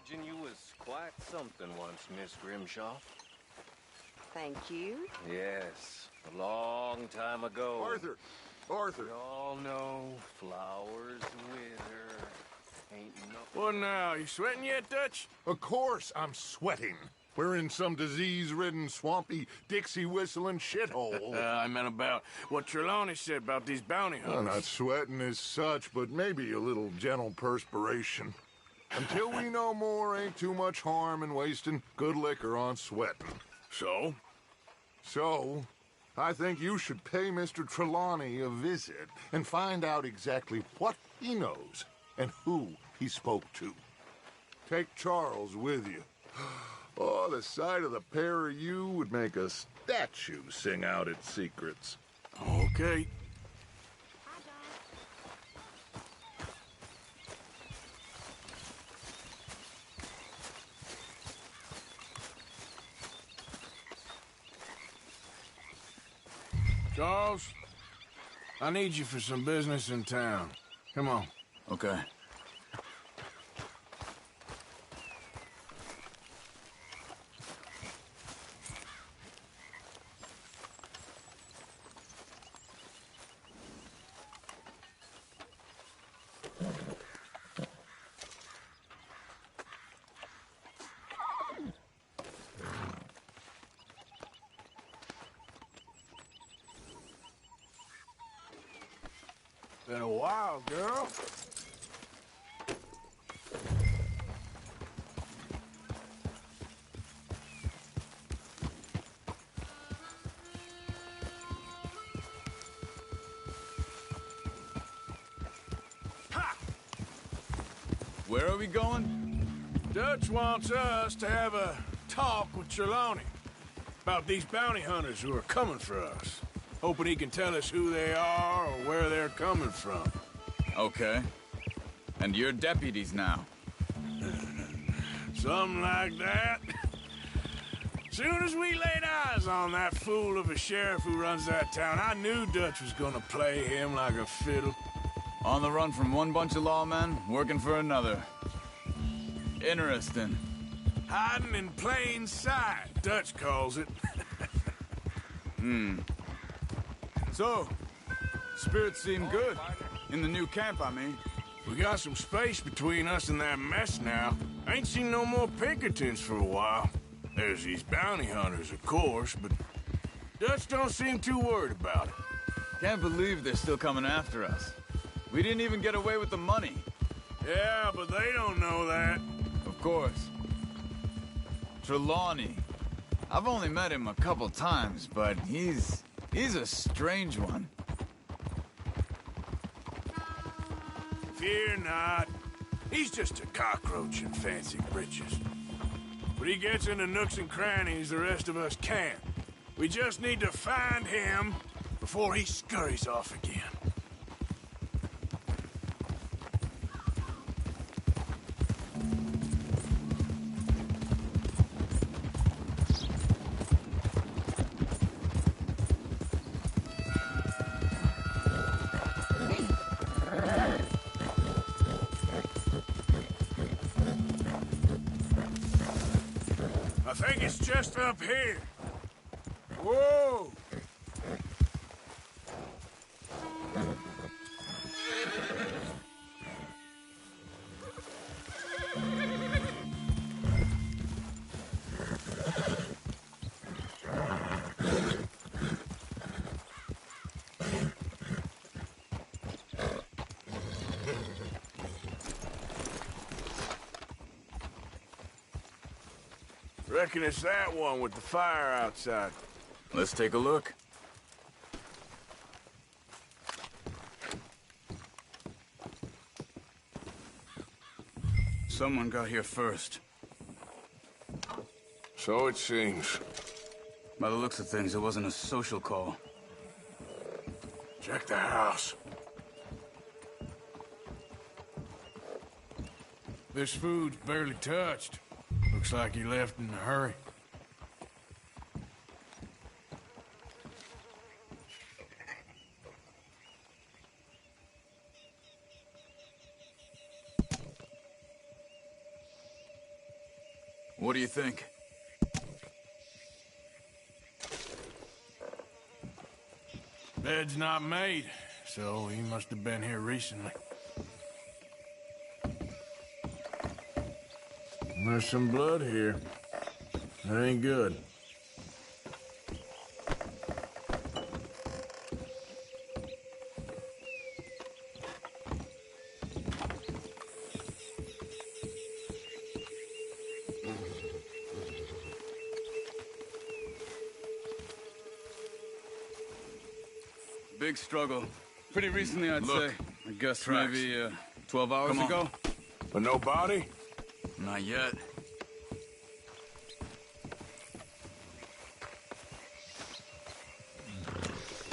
imagine you was quite something once, Miss Grimshaw. Thank you. Yes, a long time ago. Arthur! Arthur! We all know flowers wither. Ain't no... What now? You sweating yet, Dutch? Of course I'm sweating. We're in some disease-ridden, swampy, Dixie-whistling shithole. I meant about what Trelawney said about these bounty Well, hunters. not sweating as such, but maybe a little gentle perspiration. Until we know more, ain't too much harm in wasting good liquor on sweating. So? So, I think you should pay Mr. Trelawney a visit and find out exactly what he knows and who he spoke to. Take Charles with you. Oh, the sight of the pair of you would make a statue sing out its secrets. Okay. Charles, I need you for some business in town. Come on. Okay. Been a while, girl. Ha! Where are we going? Dutch wants us to have a talk with Trelawney about these bounty hunters who are coming for us. Hoping he can tell us who they are or where they're coming from. Okay. And you're deputies now. Something like that. Soon as we laid eyes on that fool of a sheriff who runs that town, I knew Dutch was gonna play him like a fiddle. On the run from one bunch of lawmen, working for another. Interesting. Hiding in plain sight, Dutch calls it. So, spirits seem good. In the new camp, I mean. We got some space between us and that mess now. Ain't seen no more Pinkertons for a while. There's these bounty hunters, of course, but Dutch don't seem too worried about it. Can't believe they're still coming after us. We didn't even get away with the money. Yeah, but they don't know that. Of course. Trelawney. I've only met him a couple times, but he's a strange one. Fear not. He's just a cockroach in fancy breeches. But he gets into nooks and crannies the rest of us can't. We just need to find him before he scurries off again. I think it's just up here. Whoa! Reckon it's that one with the fire outside. Let's take a look. Someone got here first. So it seems. By the looks of things, it wasn't a social call. Check the house. This food's barely touched. Looks like he left in a hurry. What do you think? Bed's not made, so he must have been here recently. There's some blood here. That ain't good. Big struggle. Pretty recently, I'd Look, say. I guess tracks. maybe 12 hours Come on. ago. But no body? Not yet.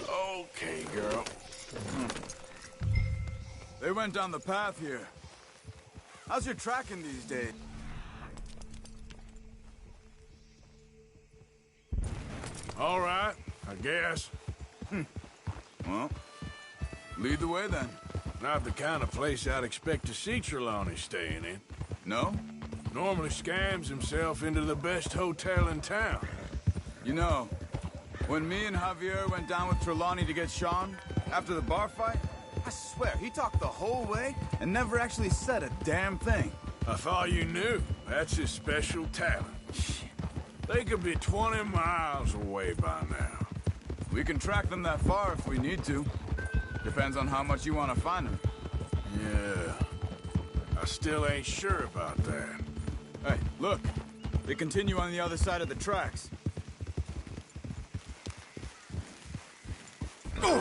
Okay, girl. They went down the path here. How's your tracking these days? All right, I guess. Well, lead the way then. Not the kind of place I'd expect to see Trelawney staying in. No? Normally scams himself into the best hotel in town. You know, when me and Javier went down with Trelawney to get Sean, after the bar fight, I swear, he talked the whole way and never actually said a damn thing. I thought you knew. That's his special talent. They could be 20 miles away by now. We can track them that far if we need to. Depends on how much you want to find them. Yeah. I still ain't sure about that. Hey, look. They continue on the other side of the tracks. Hey,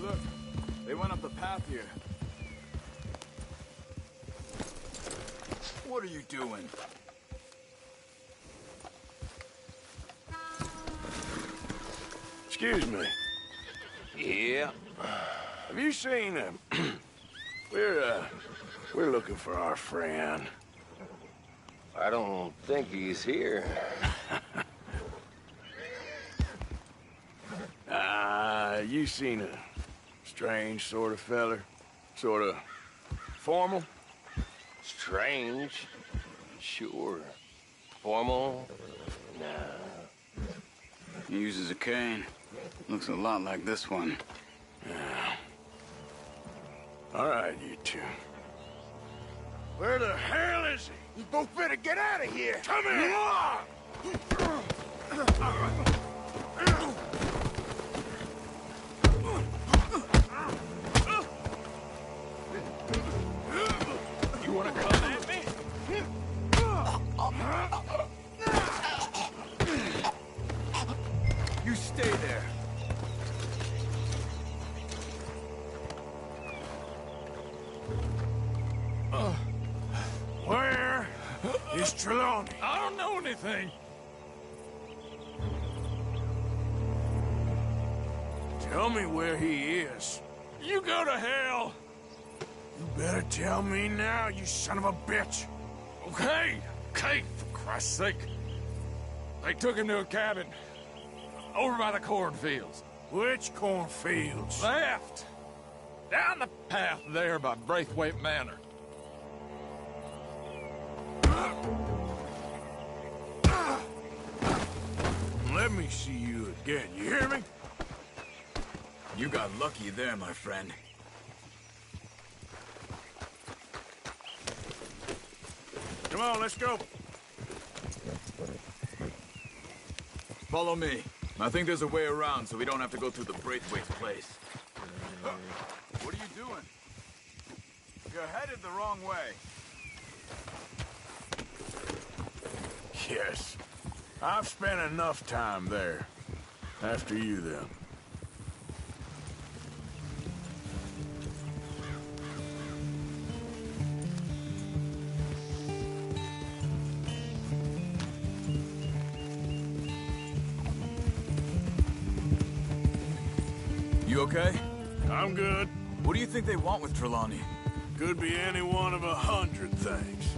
look. They went up the path here. What are you doing? Excuse me. Yeah. Have you seen him? We're looking for our friend. I don't think he's here. You seen a strange sort of feller? Sort of formal? Strange. Sure. Formal? Nah. He uses a cane. Looks a lot like this one. All right, you two. Where the hell is he? You both better get out of here! Come here! You wanna come at me? You stay there. Where is Trelawney? I don't know anything. Tell me where he is. You go to hell. You better tell me now, you son of a bitch. Okay. Okay, for Christ's sake. They took him to a cabin. Over by the cornfields. Which cornfields? Left. Down the path there by Braithwaite Manor. Let me see you again, you hear me? You got lucky there, my friend. Come on, let's go. Follow me. I think there's a way around so we don't have to go through the Braithwaite's place. What are you doing? You're headed the wrong way. Yes. I've spent enough time there. After you, then. You okay? I'm good. What do you think they want with Trelawney? Could be any one of 100 things.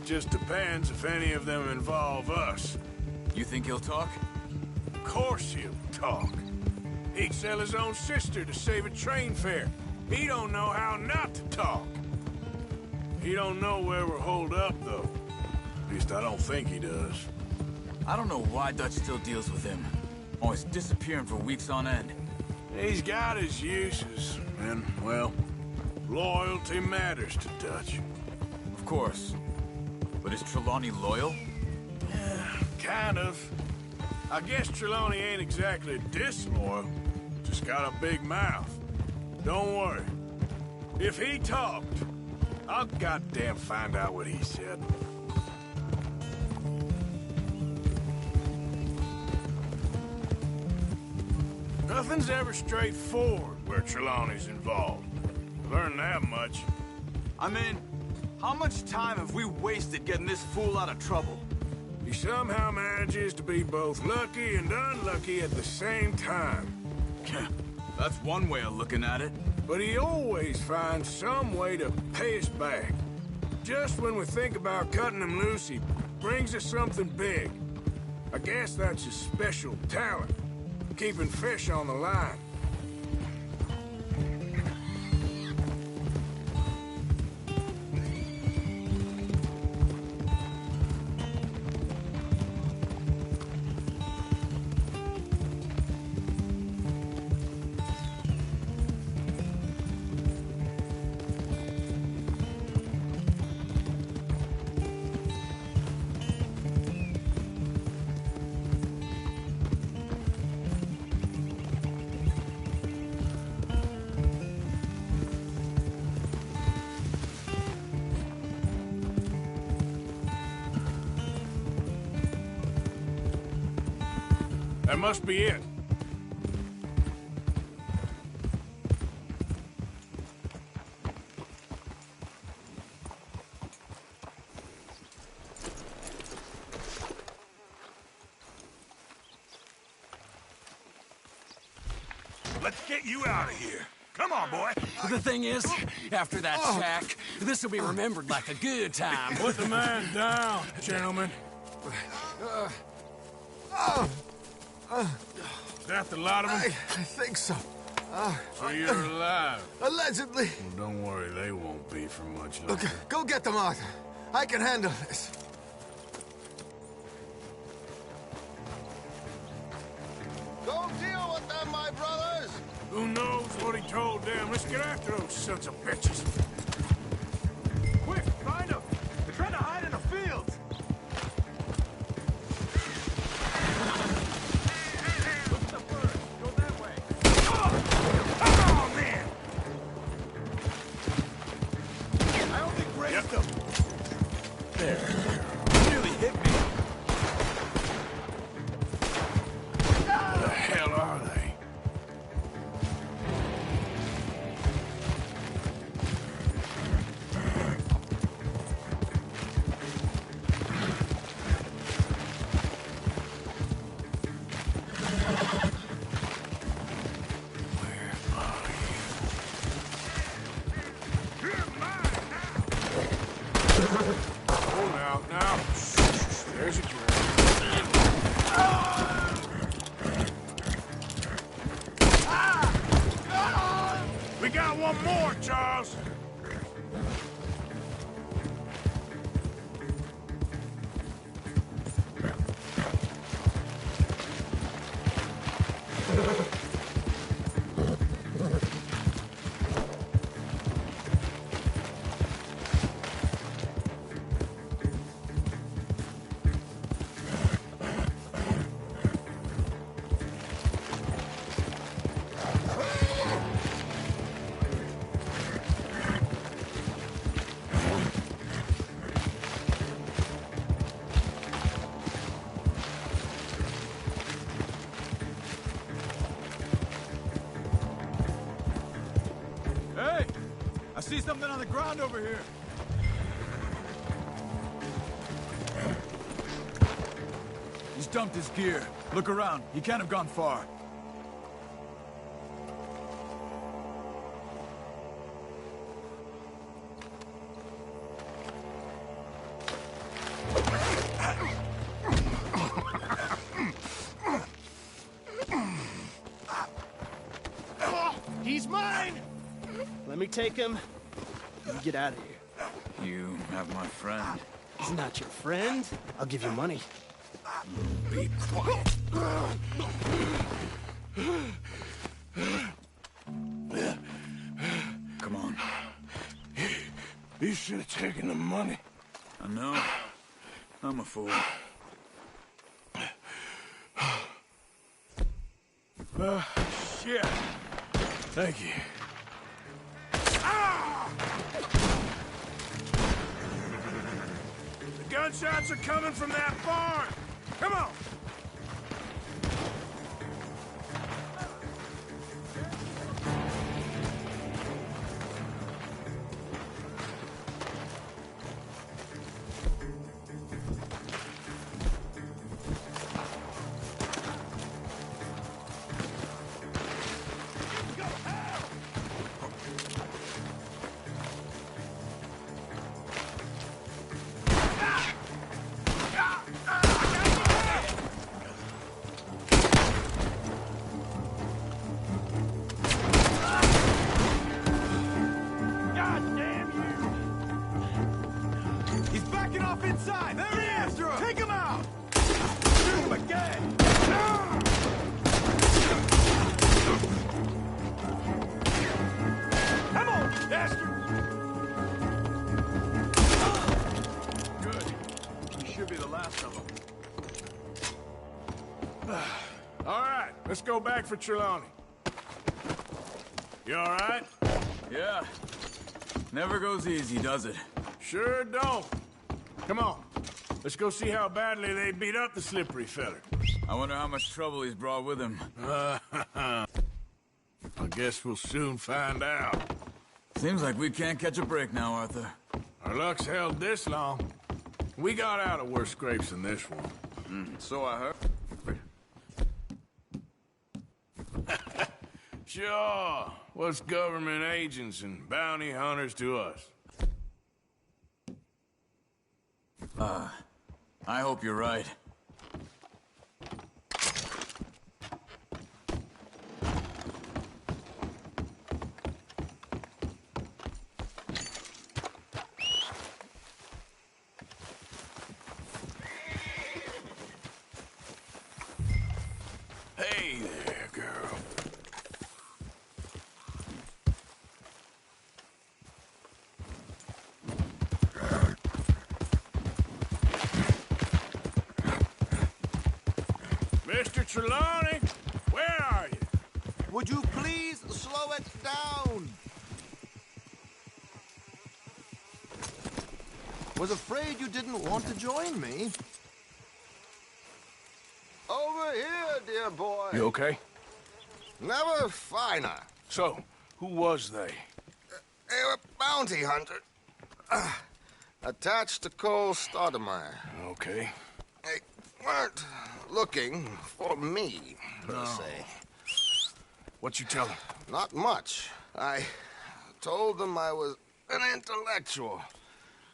Just depends if any of them involve us. You think he'll talk? Of course he'll talk. He'd sell his own sister to save a train fare. He don't know how not to talk. He don't know where we're holed up, though. At least I don't think he does. I don't know why Dutch still deals with him. Always disappearing for weeks on end. He's got his uses, and, well, loyalty matters to Dutch. Of course. But is Trelawney loyal? Kind of. I guess Trelawney ain't exactly disloyal. Just got a big mouth. Don't worry. If he talked, I'll goddamn find out what he said. Nothing's ever straightforward where Trelawney's involved. Learned that much. I mean, how much time have we wasted getting this fool out of trouble? He somehow manages to be both lucky and unlucky at the same time. That's one way of looking at it. But he always finds some way to pay us back. Just when we think about cutting him loose, he brings us something big. I guess that's his special talent, keeping fish on the line. That must be it. Let's get you out of here. Come on, boy. The thing is, after that shack, this will be remembered like a good time. Put the man down, gentlemen. Is that the lot of them? I think so. So you're alive. Allegedly. Well, don't worry, they won't be for much longer. Look, go get them, Arthur. I can handle this. Go deal with them, my brothers! Who knows what he told them? Let's get after those sons of bitches. Quick, find them! They're trying to hide in the fields! Look at the birds. Go that way. Come on, man! I only grazed them. There. Nearly hit me. Where the hell are they? Now. There's your drink. We got one more, Charles. Hey! I see something on the ground over here. He's dumped his gear. Look around. He can't have gone far. He's mine! we take him, you get out of here. You have my friend. He's not your friend. I'll give you money. Be quiet. Come on. You should have taken the money. I know. I'm a fool. Shit. Thank you. The gunshots are coming from that barn. Come on. Let's go back for Trelawney. You all right? Yeah. Never goes easy, does it? Sure don't. Come on. Let's go see how badly they beat up the slippery feller. I wonder how much trouble he's brought with him. I guess we'll soon find out. Seems like we can't catch a break now, Arthur. Our luck's held this long. We got out of worse scrapes than this one. So I heard. Sure. What's government agents and bounty hunters to us? I hope you're right. Hey there, girl. Mr. Trelawney, where are you? Would you please slow it down? Was afraid you didn't want to join me. Over here, dear boy. You okay? Never finer. So, who was they? They were bounty hunter. Attached to Cole Stoudemire. Okay. They weren't looking for me, per se. What you tell them? Not much. I told them I was an intellectual.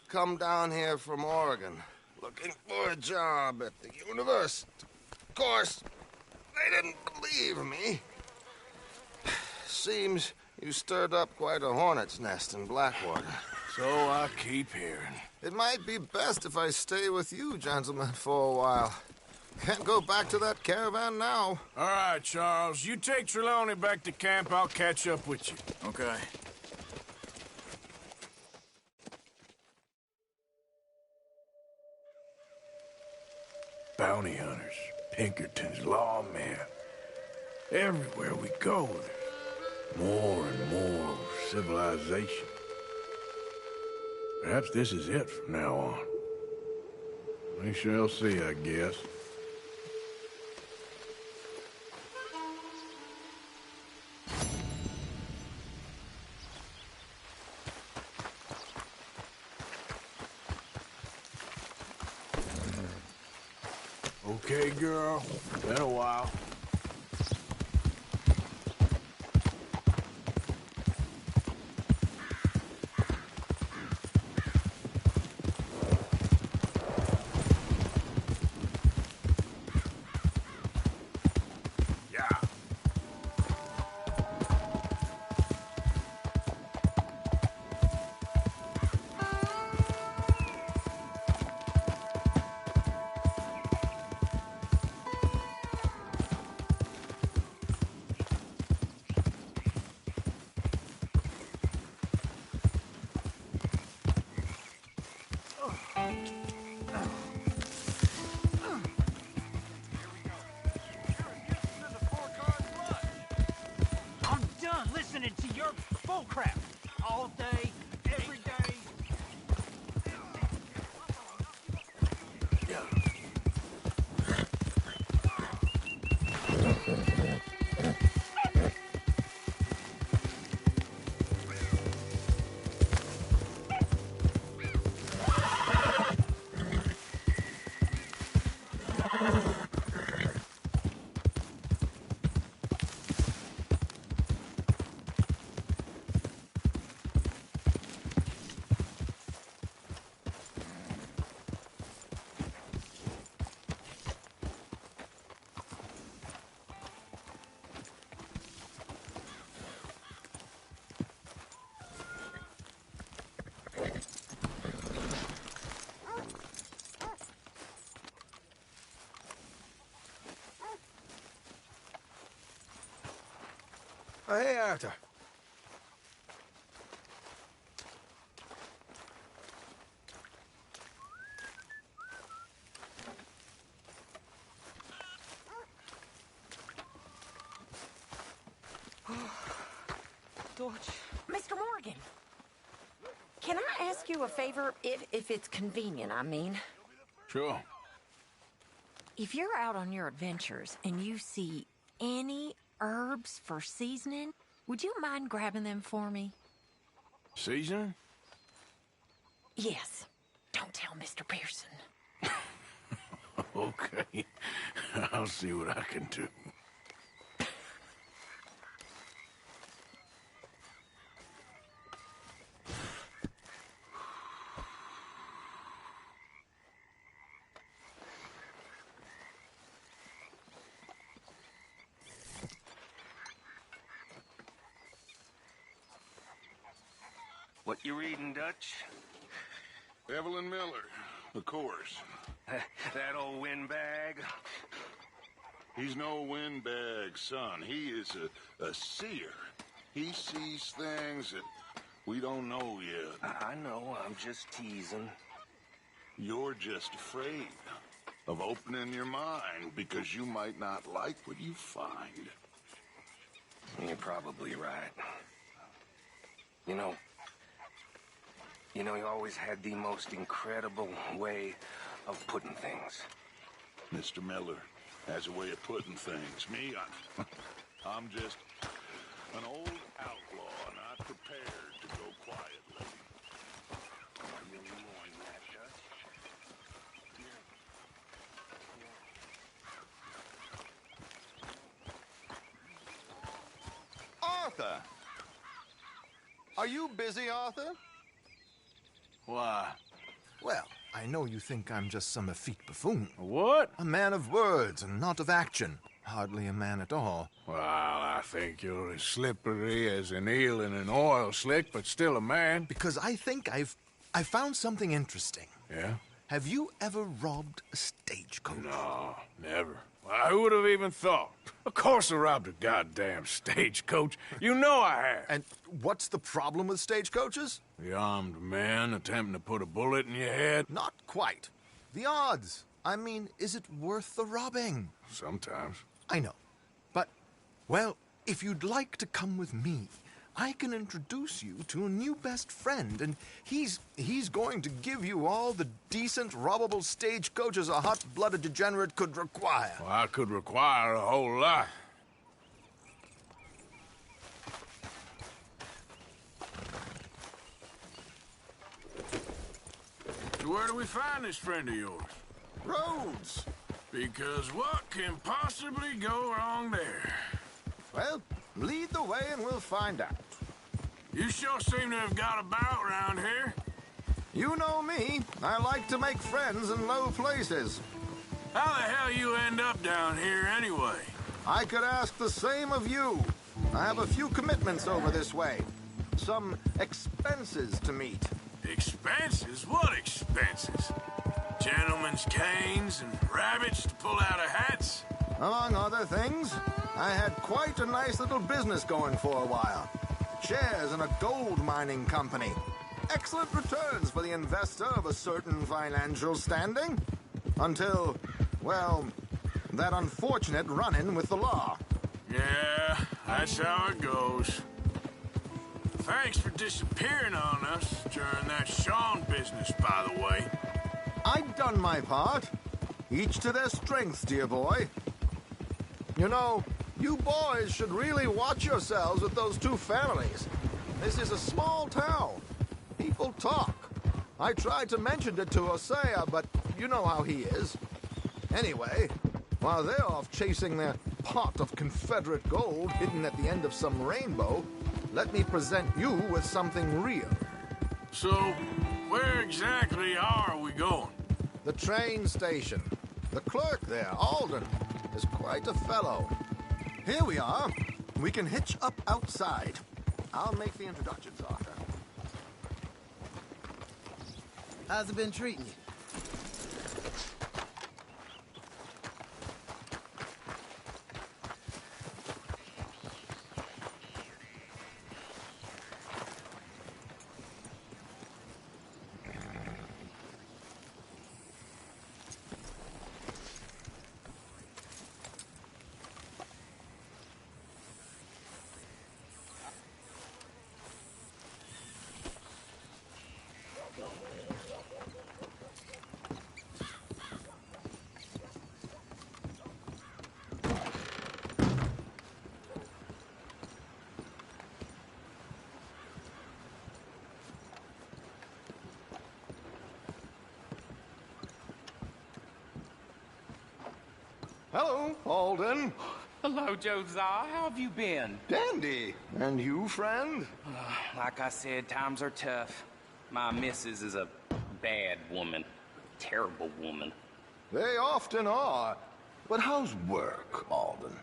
Come down here from Oregon, looking for a job at the university. Of course, they didn't believe me. Seems you stirred up quite a hornet's nest in Blackwater. So I keep hearing. It might be best if I stay with you, gentlemen, for a while. Can't go back to that caravan now. All right, Charles. You take Trelawney back to camp. I'll catch up with you. Okay. Bounty hunters, Pinkertons, lawmen. Everywhere we go, there's more and more civilization. Perhaps this is it from now on. We shall see, I guess. Okay, girl. Been a while. bull crap. All day, every day. Oh, hey, Arthur. Mr. Morgan, can I ask you a favor, if it's convenient, I mean? Sure. If you're out on your adventures and you see any herbs for seasoning, would you mind grabbing them for me? Seasoning? Yes. Don't tell Mr. Pearson. Okay. I'll see what I can do. What you reading, Dutch? Evelyn Miller, of course. That old windbag? He's no windbag, son. He is a seer. He sees things that we don't know yet. I know, I'm just teasing. You're just afraid of opening your mind because you might not like what you find. You're probably right. You know, you always had the most incredible way of putting things. Mr. Miller has a way of putting things. Me, I'm just an old outlaw, not prepared to go quietly. I really mean that, Dutch. Arthur! Are you busy, Arthur? Why? Well, I know you think I'm just some effete buffoon. What? A man of words and not of action. Hardly a man at all. Well, I think you're as slippery as an eel in an oil slick, but still a man. Because I think I found something interesting. Yeah? Have you ever robbed a stagecoach? No, never. Well, who would have even thought? Of course I robbed a goddamn stagecoach. You know I have. And what's the problem with stagecoaches? The armed man attempting to put a bullet in your head? Not quite. The odds. I mean, is it worth the robbing? Sometimes. I know. But, well, if you'd like to come with me, I can introduce you to a new best friend, and he's going to give you all the decent, robbable stagecoaches a hot-blooded degenerate could require. Well, I could require a whole lot. So where do we find this friend of yours? Roads. Because what can possibly go wrong there? Well, lead the way and we'll find out. You sure seem to have got about around here. You know me. I like to make friends in low places. How the hell you end up down here anyway? I could ask the same of you. I have a few commitments over this way. Some expenses to meet. Expenses? What expenses? Gentlemen's canes and rabbits to pull out of hats? Among other things, I had quite a nice little business going for a while. Shares in a gold mining company. Excellent returns for the investor of a certain financial standing. Until, well, that unfortunate run-in with the law. Yeah, that's how it goes. Thanks for disappearing on us during that Sean business, by the way. I've done my part. Each to their strengths, dear boy. You know, you boys should really watch yourselves with those two families. This is a small town. People talk. I tried to mention it to Hosea, but you know how he is. Anyway, while they're off chasing their pot of Confederate gold hidden at the end of some rainbow, let me present you with something real. So, where exactly are we going? The train station. The clerk there, Alden, is quite a fellow. Here we are. We can hitch up outside. I'll make the introductions, Arthur. How's it been treating you? Hello, Alden. Hello, Josiah. How have you been? Dandy. And you, friend? Like I said, times are tough. My missus is a bad woman. Terrible woman. They often are. But how's work, Alden?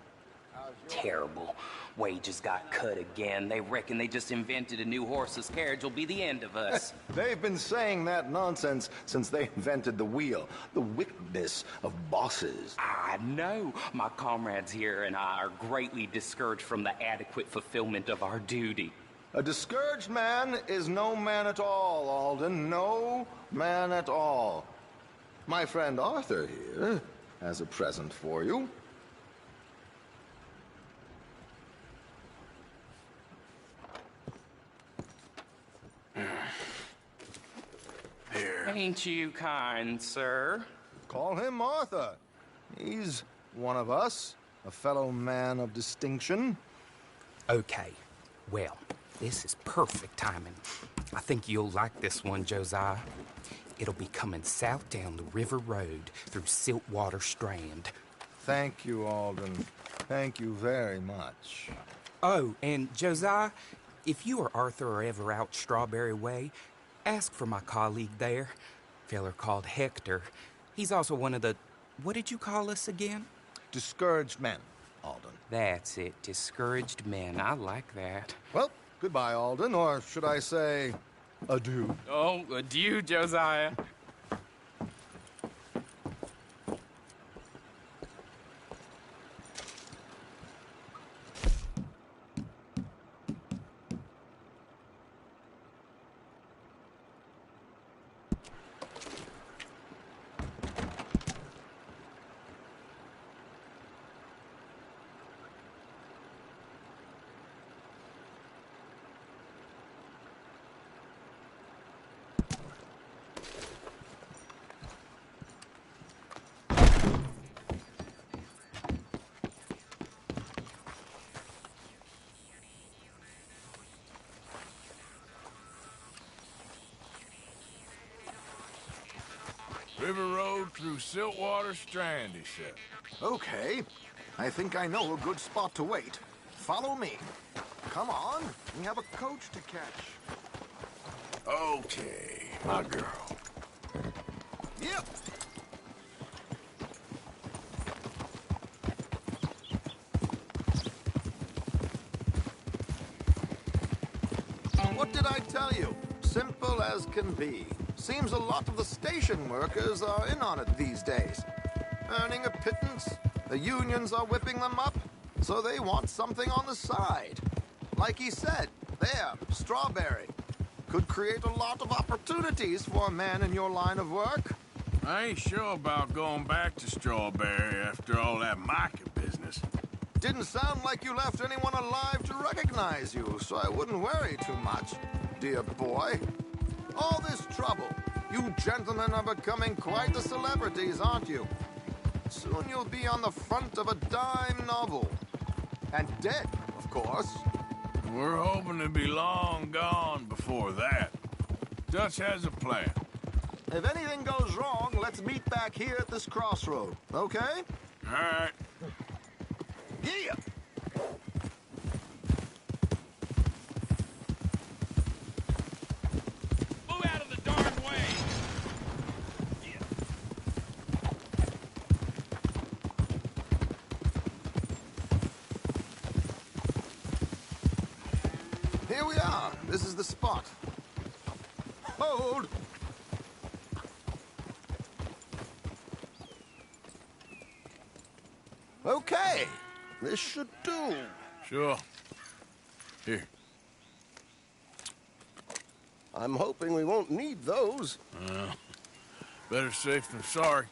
Terrible. Wages got cut again. They reckon they just invented a new horseless carriage will be the end of us. They've been saying that nonsense since they invented the wheel. The wickedness of bosses. I know. My comrades here and I are greatly discouraged from the adequate fulfillment of our duty. A discouraged man is no man at all, Alden. No man at all. My friend Arthur here has a present for you. Here. Ain't you kind, sir? Call him Arthur. He's one of us, a fellow man of distinction. Okay. Well, this is perfect timing. I think you'll like this one, Josiah. It'll be coming south down the river road through Siltwater Strand. Thank you, Alden. Thank you very much. Oh, and Josiah, if you or Arthur are ever out Strawberry Way, ask for my colleague there, feller called Hector. He's also one of the... What did you call us again? Discouraged men, Alden. That's it. Discouraged men. I like that. Well, goodbye, Alden, or should I say, adieu. Oh, adieu, Josiah. River Road through Siltwater Strand, he said. Okay. I think I know a good spot to wait. Follow me. Come on. We have a coach to catch. Okay, my girl. Yep. What did I tell you? Simple as can be. Seems a lot of the station workers are in on it these days. Earning a pittance, the unions are whipping them up, so they want something on the side. Like he said, there, Strawberry. Could create a lot of opportunities for a man in your line of work. I ain't sure about going back to Strawberry after all that Micah business. Didn't sound like you left anyone alive to recognize you, so I wouldn't worry too much, dear boy. All this trouble. You gentlemen are becoming quite the celebrities, aren't you? Soon you'll be on the front of a dime novel. And dead, of course. We're hoping to be long gone before that. Dutch has a plan. If anything goes wrong, let's meet back here at this crossroad, okay? All right. Yeah! Move out of the darn way! Here we are. This is the spot. Hold! Okay. This should do. Sure. Here. I'm hoping we won't need those. Better safe than sorry.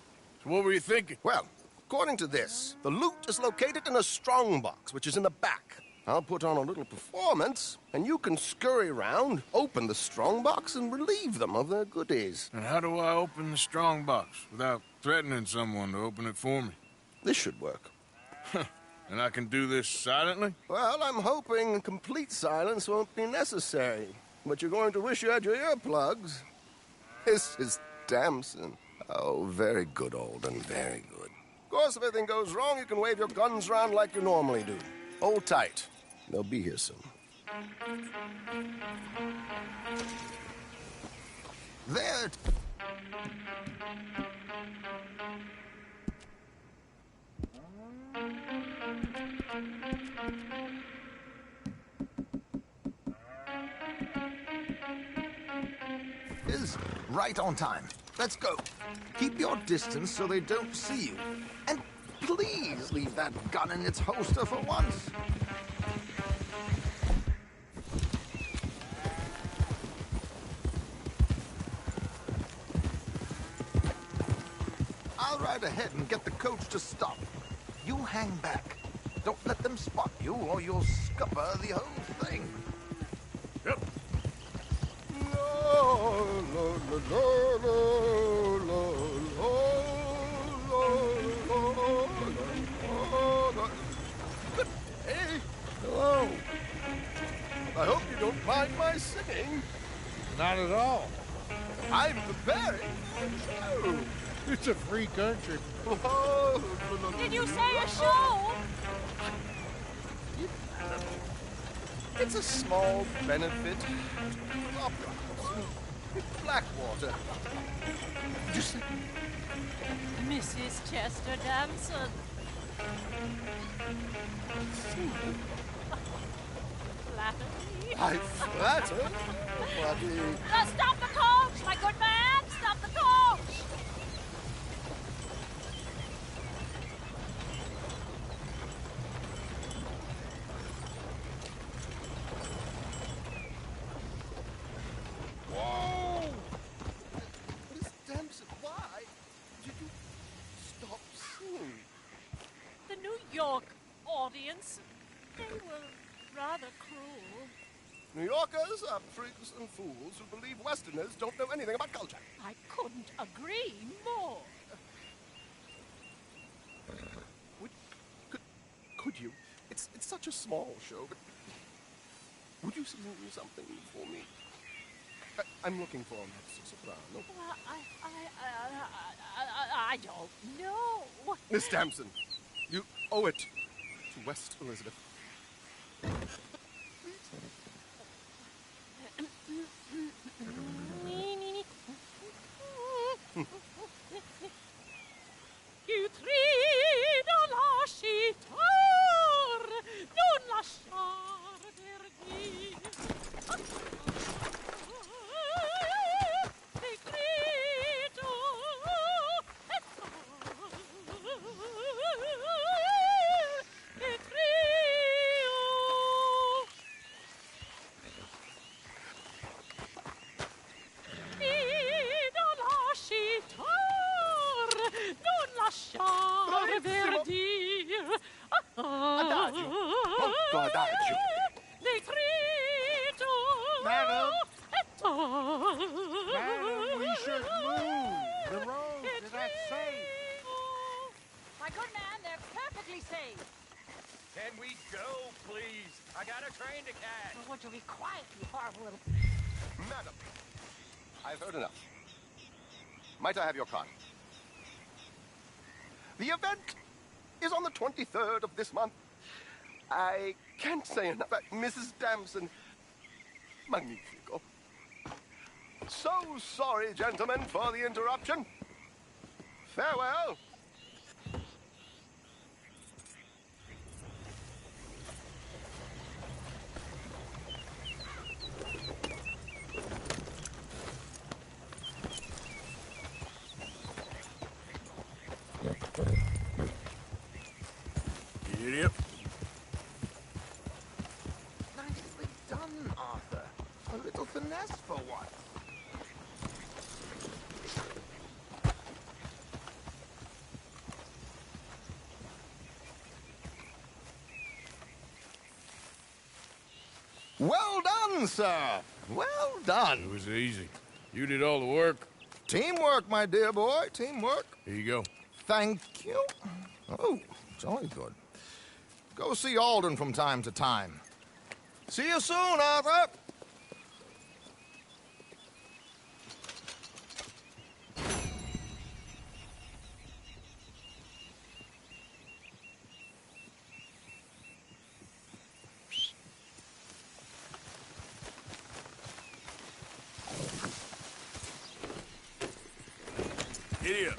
So what were you thinking? Well, according to this, the loot is located in a strongbox, which is in the back. I'll put on a little performance, and you can scurry around, open the strongbox, and relieve them of their goodies. And how do I open the strong box without threatening someone to open it for me? This should work. And I can do this silently? Well, I'm hoping complete silence won't be necessary. But you're going to wish you had your earplugs. This is Damson. Oh, very good, Alden, very good. Of course, if anything goes wrong, you can wave your guns around like you normally do. Hold tight. They'll be here soon. There. Is right on time. Let's go. Keep your distance so they don't see you. And please leave that gun in its holster for once. I'll ride ahead and get the coach to stop. You hang back. Don't let them spot you or you'll scupper the whole thing. Yep. Good day. Hello. I hope you don't mind my singing. Not at all. I'm preparing for a show. It's a free country. Did you say a show? It's a small benefit opera in Blackwater. Just Mrs. Chester Damson. Flattery. I flatter nobody. Stop the coach, my good man! Stop the coach! Whoa! Miss Damson, why did you stop singing? The New York audience, they were rather cruel. New Yorkers are prigs and fools who believe Westerners don't know anything about culture. I couldn't agree more. Could you? It's such a small show, but would you sing something for me? I'm looking for a soprano. Well, I don't know. Miss Damson, you owe it to West Elizabeth. Più trido lascitar, non lasciar perdir. E grido, e trio. Trido lascitar, non lasciar Bravissimo. perdir. Adagio. Molto adagio. Madam. Madam, we should move. The roads are not safe. My good man, they're perfectly safe. Can we go, please? I got a train to catch. I want you to be quiet, you horrible little... Madam, I've heard enough. Might I have your card? The event is on the 23rd of this month. I can't say enough. Mrs. Damson, magnifico. So sorry, gentlemen, for the interruption. Farewell. Idiot. Nicely done, Arthur. A little finesse for once. Well done, sir. Well done. It was easy. You did all the work. Teamwork, my dear boy. Teamwork. Here you go. Thank you. Oh, jolly good. Go see Alden from time to time. See you soon, Arthur. Idiot.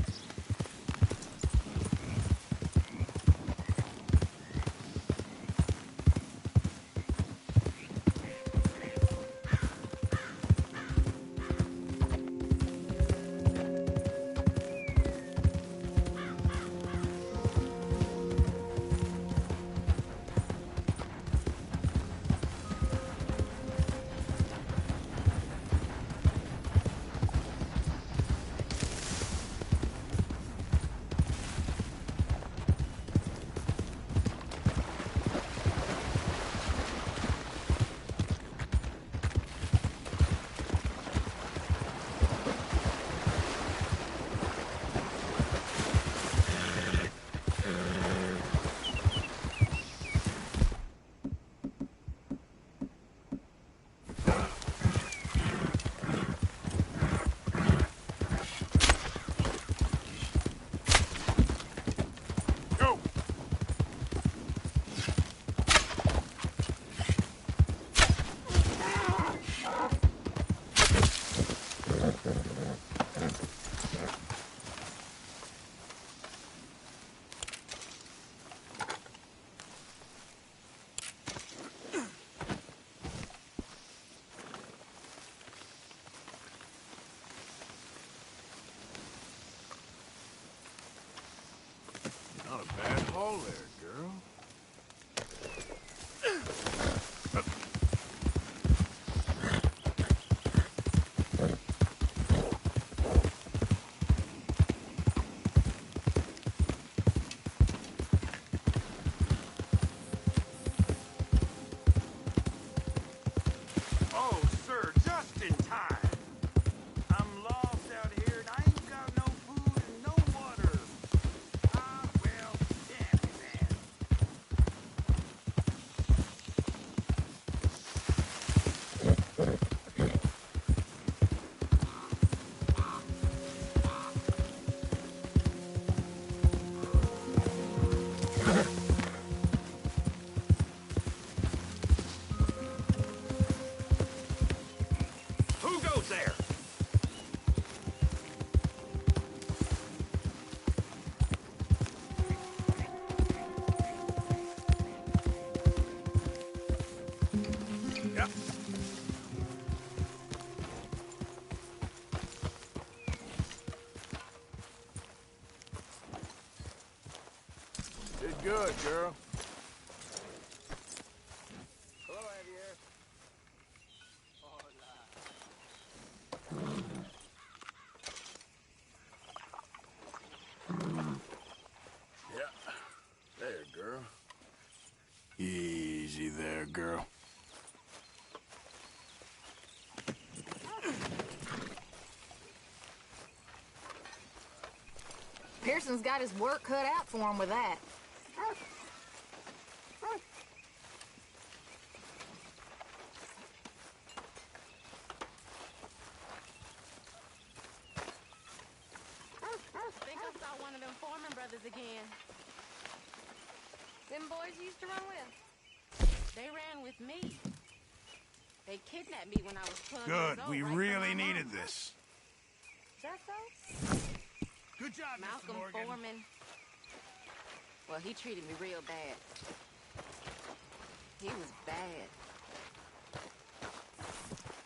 Not a bad haul there, girl. Oh, sir, just in time. I'm lost out here and I ain't got no food and no water. Ah, well, damn it, man. Who goes there? Yeah. Did good, girl. Hello, Javier. Yeah. There, girl. there, girl. Pearson's got his work cut out for him with that. Think I saw one of them Foreman brothers again. Them boys you used to run with. They ran with me. They kidnapped me when I was 12 years Good. old. We right really from my needed mom. this. Is that so? Good job, Malcolm Mr. Morgan. Foreman. Well, he treated me real bad. He was bad.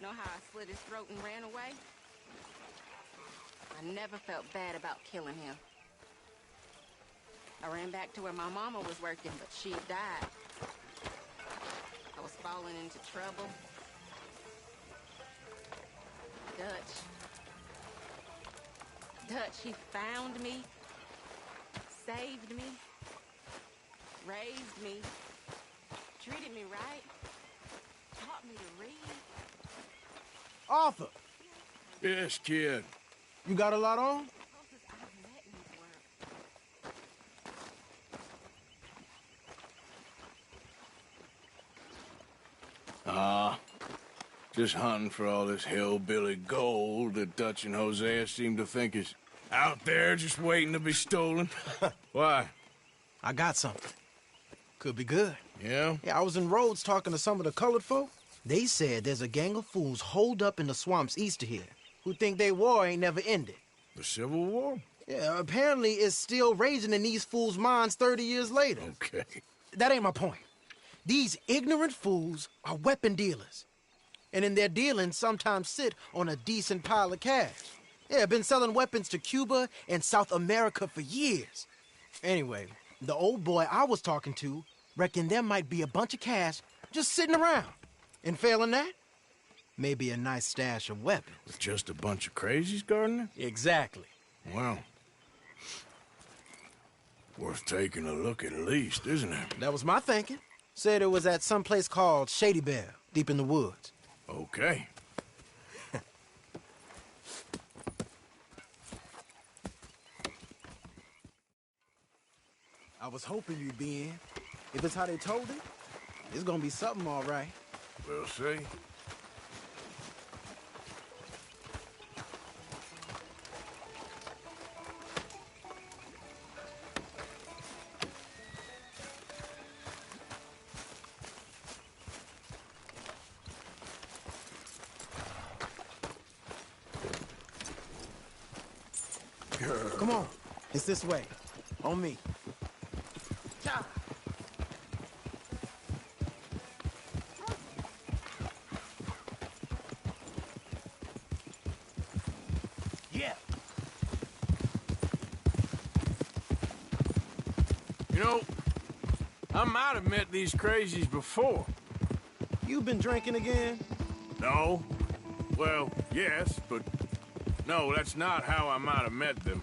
Know how I slit his throat and ran away? I never felt bad about killing him. I ran back to where my mama was working, but she had died. I was falling into trouble. Dutch, he found me, saved me, raised me, treated me right, taught me to read. Arthur, Yes, kid. you got a lot on? Closest I've met in his work. Just hunting for all this hillbilly gold that Dutch and Hosea seem to think is out there just waiting to be stolen. Why? I got something. Could be good. Yeah? Yeah, I was in Rhodes talking to some of the colored folk. They said there's a gang of fools holed up in the swamps east of here who think their war ain't never ended. The Civil War? Yeah, apparently it's still raging in these fools' minds 30 years later. Okay. That ain't my point. These ignorant fools are weapon dealers. And in their dealings sometimes sit on a decent pile of cash. Yeah, been selling weapons to Cuba and South America for years. Anyway, the old boy I was talking to reckoned there might be a bunch of cash just sitting around. And failing that, maybe a nice stash of weapons. With just a bunch of crazies guarding it? Exactly. Well, worth taking a look at least, isn't it? That was my thinking. Said it was at some place called Shady Bell, deep in the woods. Okay. I was hoping you'd be in. If it's how they told it, it's gonna be something all right. We'll see. Come on. It's this way. On me. Yeah. You know, I might have met these crazies before. You been drinking again? No. Well, yes, but no, that's not how I might have met them.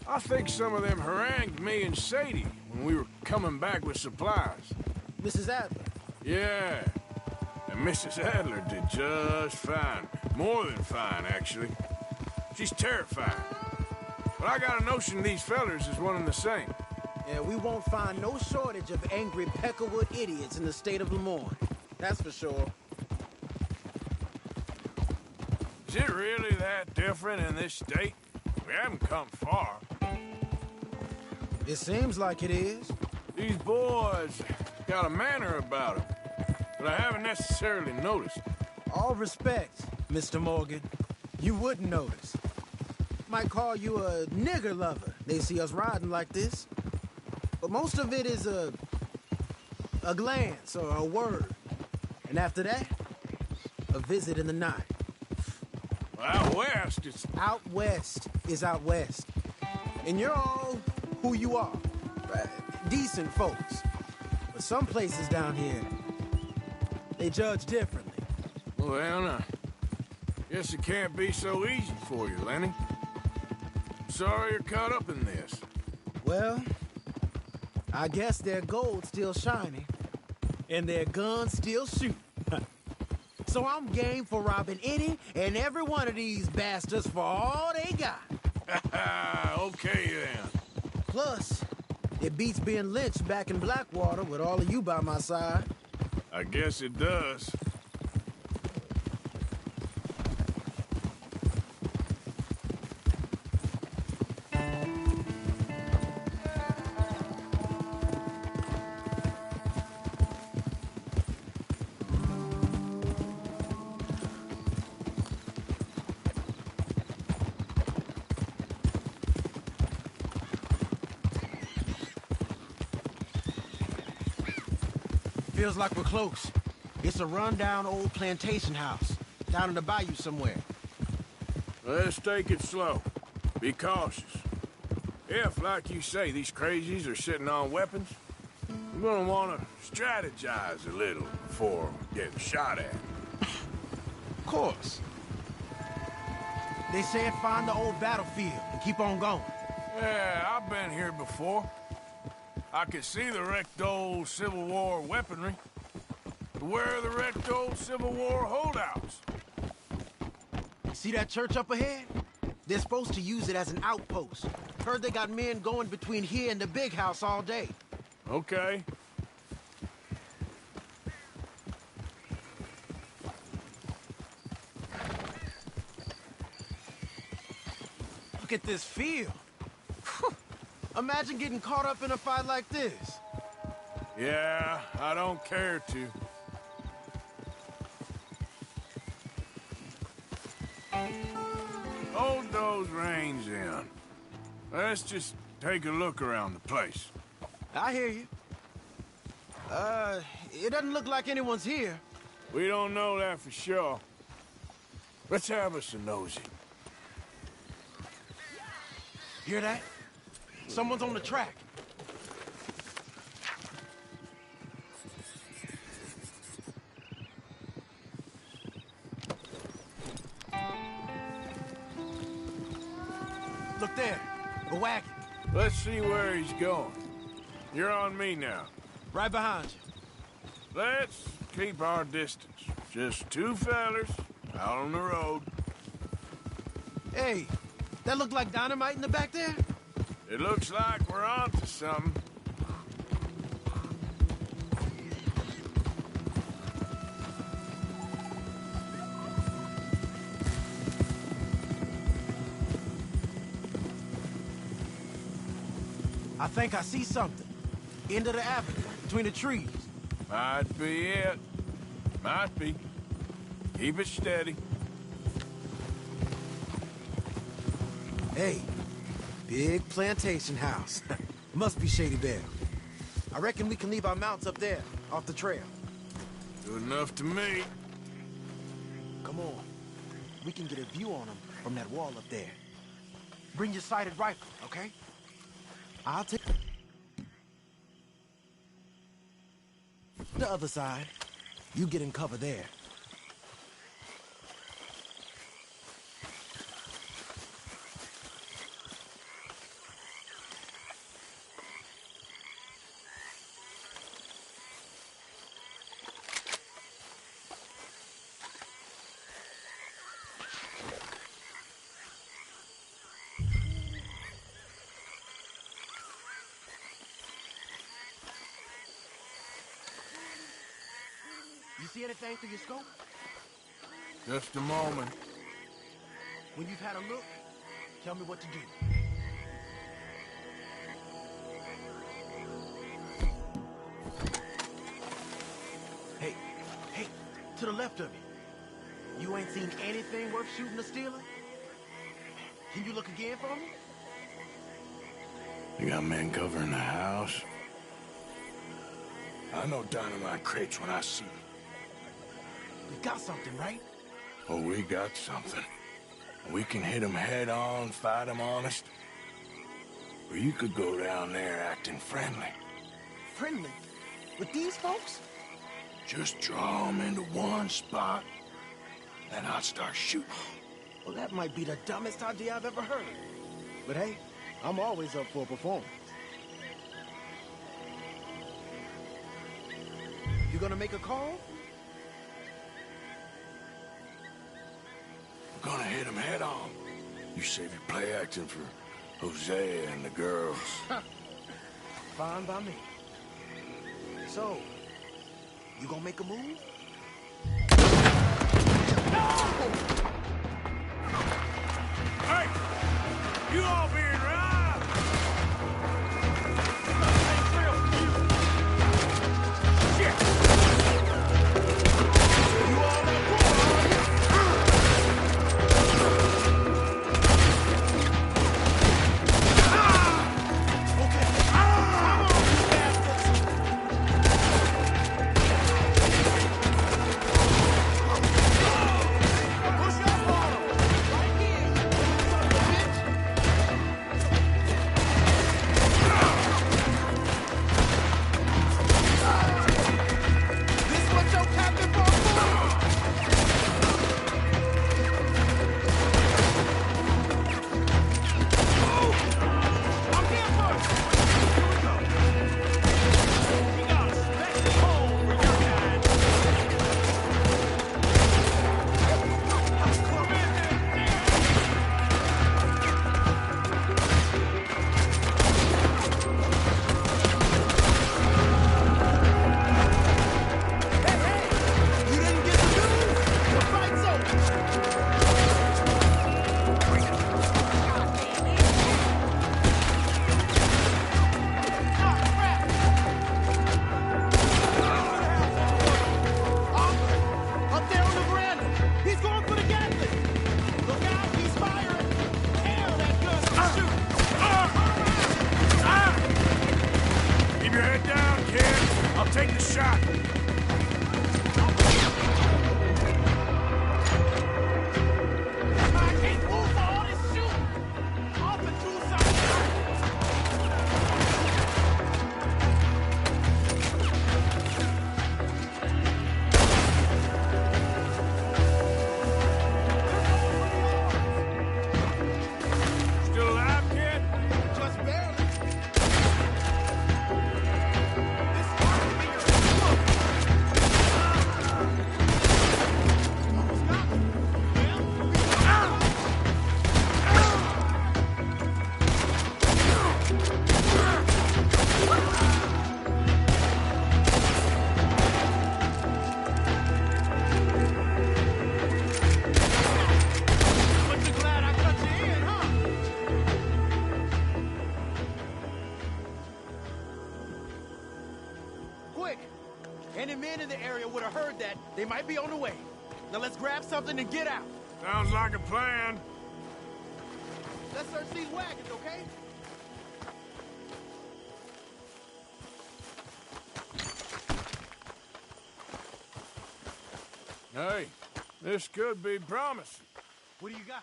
I think some of them harangued me and Sadie when we were coming back with supplies. Mrs. Adler. Yeah. And Mrs. Adler did just fine. More than fine, actually. She's terrifying. But I got a notion these fellers is one and the same. Yeah, we won't find no shortage of angry Peckerwood idiots in the state of Lemoyne. That's for sure. Is it really that different in this state? We haven't come far. It seems like it is. These boys got a manner about them, but I haven't necessarily noticed. All respect, Mr. Morgan. You wouldn't notice. Might call you a nigger lover. They see us riding like this. But most of it is a glance or a word. And after that, a visit in the night. Well, out west, it's... Out west is out west. And you're all who you are. Decent folks. But some places down here, they judge differently. Well, I guess it can't be so easy for you, Lenny. Sorry you're caught up in this. Well, I guess their gold's still shining. And their guns still shoot. So I'm game for robbing any and every one of these bastards for all they got. Okay, then. Plus, it beats being lynched back in Blackwater with all of you by my side. I guess it does. Feels like we're close. It's a rundown old plantation house, down in the bayou somewhere. Let's take it slow. Be cautious. If, like you say, these crazies are sitting on weapons, we're gonna want to strategize a little before getting shot at. Of course. They said find the old battlefield and keep on going. Yeah, I've been here before. I could see the wrecked old Civil War weaponry. But where are the wrecked old Civil War holdouts? See that church up ahead? They're supposed to use it as an outpost. Heard they got men going between here and the big house all day. Okay. Look at this field. Imagine getting caught up in a fight like this. Yeah, I don't care to. Hold those reins in. Let's just take a look around the place. I hear you. It doesn't look like anyone's here. We don't know that for sure. Let's have us a nosy. Hear that? Someone's on the track. Look there, a wagon. Let's see where he's going. You're on me now. Right behind you. Let's keep our distance. Just two fellers out on the road. Hey, that look like dynamite in the back there? It looks like we're onto something. I think I see something. End of the avenue, between the trees. Might be it. Might be. Keep it steady. Hey, big plantation house. Must be Shady Belle. I reckon we can leave our mounts up there, off the trail. Good enough to me. Come on. We can get a view on them from that wall up there. Bring your sighted rifle, okay? I'll take the other side. You get in cover there. You see anything through your scope? Just a moment. When you've had a look, tell me what to do. Hey, to the left of you. You ain't seen anything worth shooting or stealing? Can you look again for me? You got men covering the house? I know dynamite crates when I see them. We got something, right? Oh, we got something. We can hit them head on, fight them honest. Or you could go down there acting friendly. Friendly? With these folks? Just draw them into one spot, then I'll start shooting. Well, that might be the dumbest idea I've ever heard. But hey, I'm always up for a performance. You gonna make a call? We're gonna hit him head on. You save your play acting for Hosea and the girls. Fine by me. So, you gonna make a move? Hey! You all being robbed! Shit! You all that take the shot. I can't move for all this shooting. Off and do something. Still alive, kid? Just barely. Quick! Any men in the area would have heard that. They might be on the way. Now let's grab something and get out. Sounds like a plan. Let's search these wagons, okay? Hey, this could be promising. What do you got?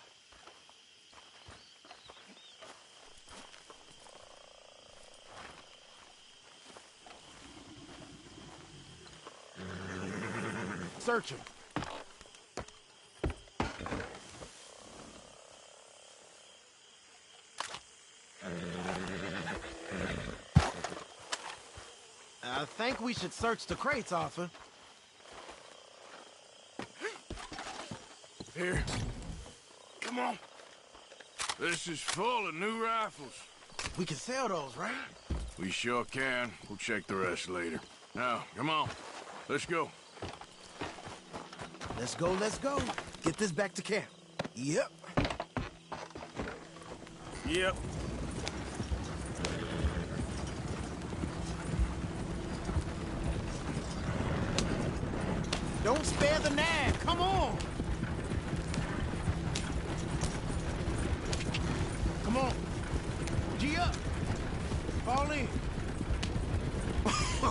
Searching. I think we should search the crates, Arthur. Here. Come on. This is full of new rifles. We can sell those, right? We sure can. We'll check the rest later. Now, come on. Let's go. Let's go, let's go. Get this back to camp. Yep. Yep. Don't spare the nag. Come on. Come on. G up. Fall in.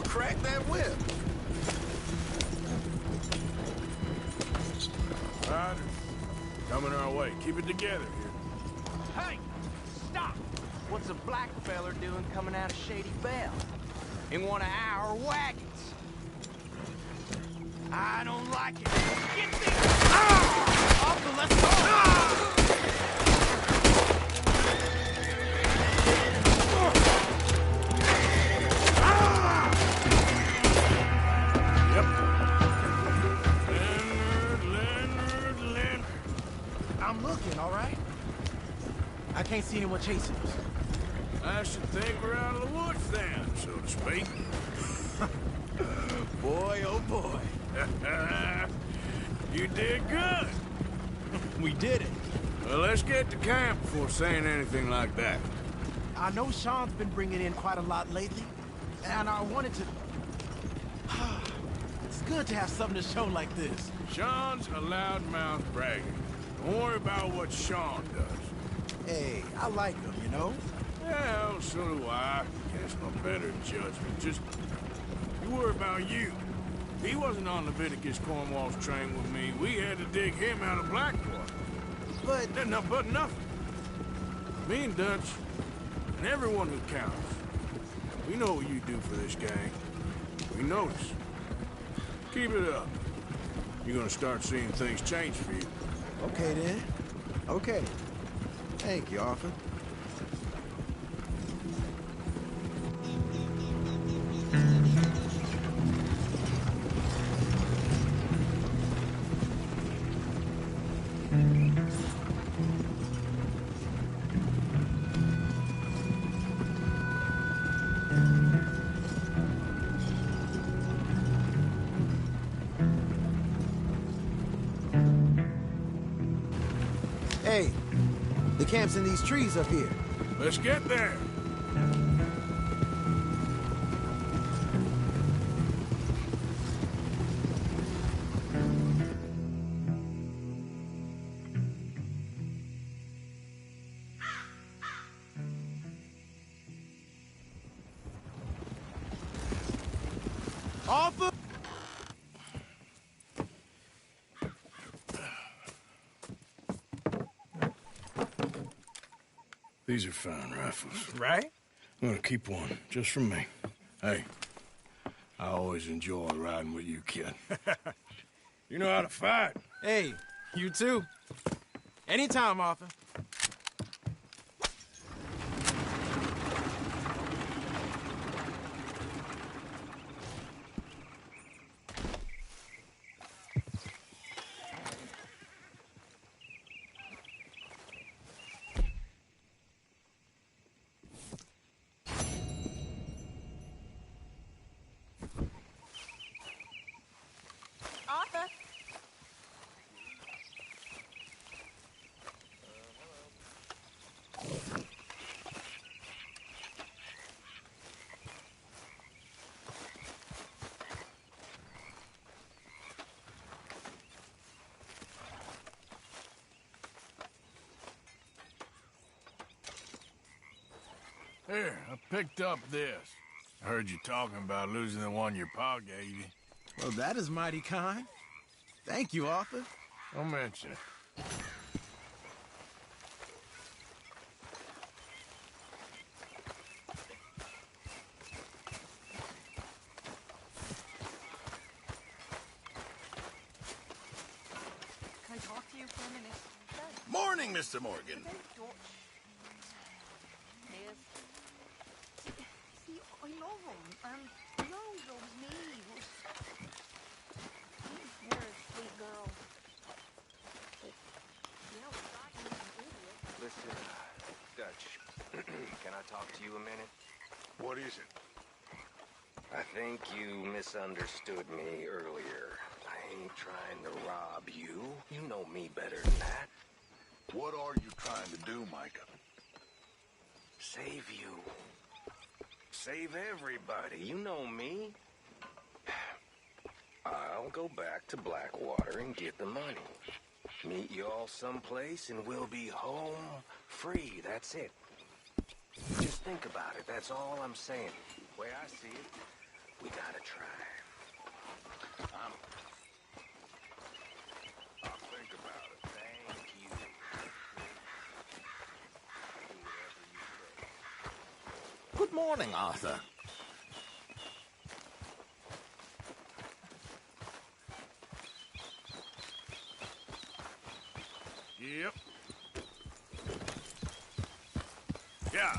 Crack that whip. Riders. Coming our way. Keep it together here. Hey! Stop! What's a black feller doing coming out of Shady Belle? In one of our wagons? I don't like it. Get this! Ah! Arthur, let's go! see anyone chasing us. I should think we're out of the woods then, so to speak. Boy, oh boy. You did good. We did it. Well, let's get to camp before saying anything like that. I know Sean's been bringing in quite a lot lately, and I wanted to... It's good to have something to show like this. Sean's a loudmouth bragger. Don't worry about what Sean does. Hey, I like him, you know? Well, so do I. Guess no better judgment. Just, you worry about you. He wasn't on Leviticus Cornwall's train with me. We had to dig him out of Blackwater. But... No, but nothing. Me and Dutch, and everyone who counts, we know what you do for this gang. We notice. Keep it up. You're gonna start seeing things change for you. Okay, then. Okay. Thank you, Arthur. Hey, the camp's in these trees up here. Let's get there. Arthur! These are fine rifles. Right? I'm gonna keep one, just for me. Hey, I always enjoy riding with you, kid. You know how to fight. Hey, you too. Anytime, Arthur. Arthur? Here, I picked up this. I heard you talking about losing the one your pa gave you. Well, that is mighty kind. Thank you, Arthur. Don't mention it. Can I talk to you for a minute? Morning, Mr. Morgan. Yes. See, I love him. Rose loves me. You're a sweet girl. But, you know, God, you're an idiot. Listen, Dutch, can I talk to you a minute? What is it? I think you misunderstood me earlier. I ain't trying to rob you. You know me better than that. What are you trying to do, Micah? Save you. Save everybody. You know me. I'll go back to Blackwater and get the money. Meet y'all someplace and we'll be home free. That's it. Just think about it. That's all I'm saying. The way I see it, we gotta try. I'll think about it. Thank you. Do whatever you say. Good morning, Arthur. Yep. Yeah.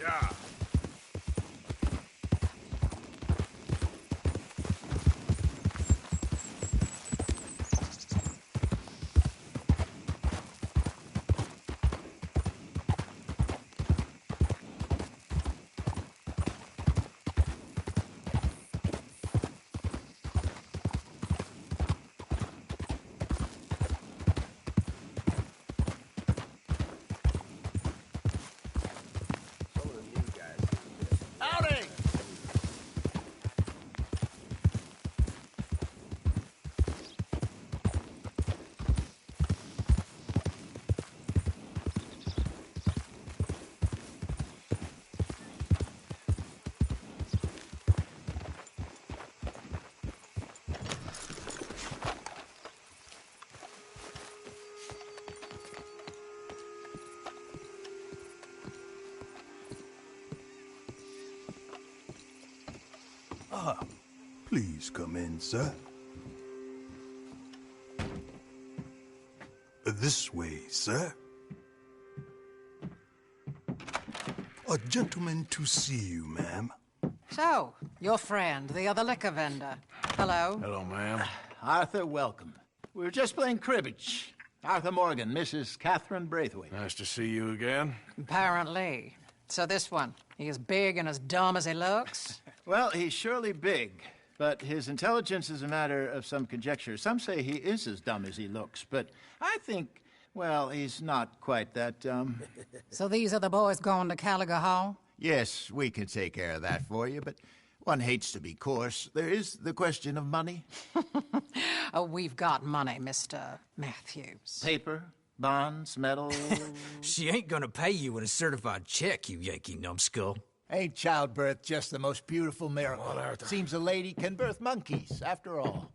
Yeah. Please come in, sir. This way, sir. A gentleman to see you, ma'am. So, your friend, the other liquor vendor. Hello. Hello, ma'am. Arthur, welcome. We were just playing cribbage. Arthur Morgan, Mrs. Catherine Braithwaite. Nice to see you again. Apparently. So this one, he is big and as dumb as he looks? Well, he's surely big, but his intelligence is a matter of some conjecture. Some say he is as dumb as he looks, but I think, well, he's not quite that dumb. So these are the boys going to Gallagher Hall? Yes, we can take care of that for you, but one hates to be coarse. There is the question of money. Oh, we've got money, Mr. Matthews. Paper, bonds, metal. She ain't gonna pay you in a certified check, you Yankee numbskull. Ain't childbirth just the most beautiful miracle? Seems a lady can birth monkeys, after all.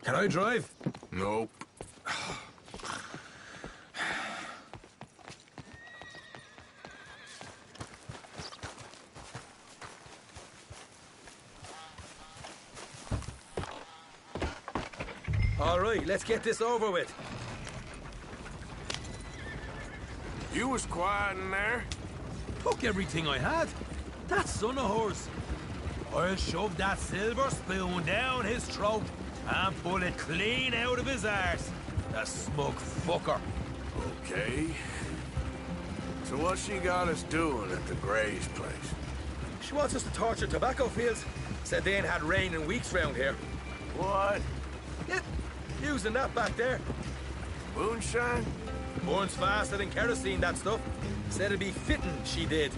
Can I drive? Nope. All right, let's get this over with. You was quiet in there. Took everything I had. That son of hers. I'll shove that silver spoon down his throat and pull it clean out of his arse. The smug fucker. Okay. So what's she got us doing at the Gray's place? She wants us to torture tobacco fields. Said they ain't had rain in weeks round here. What? Yep, using that back there. Moonshine? Burns faster than kerosene, that stuff. Said it'd be fitting, she did.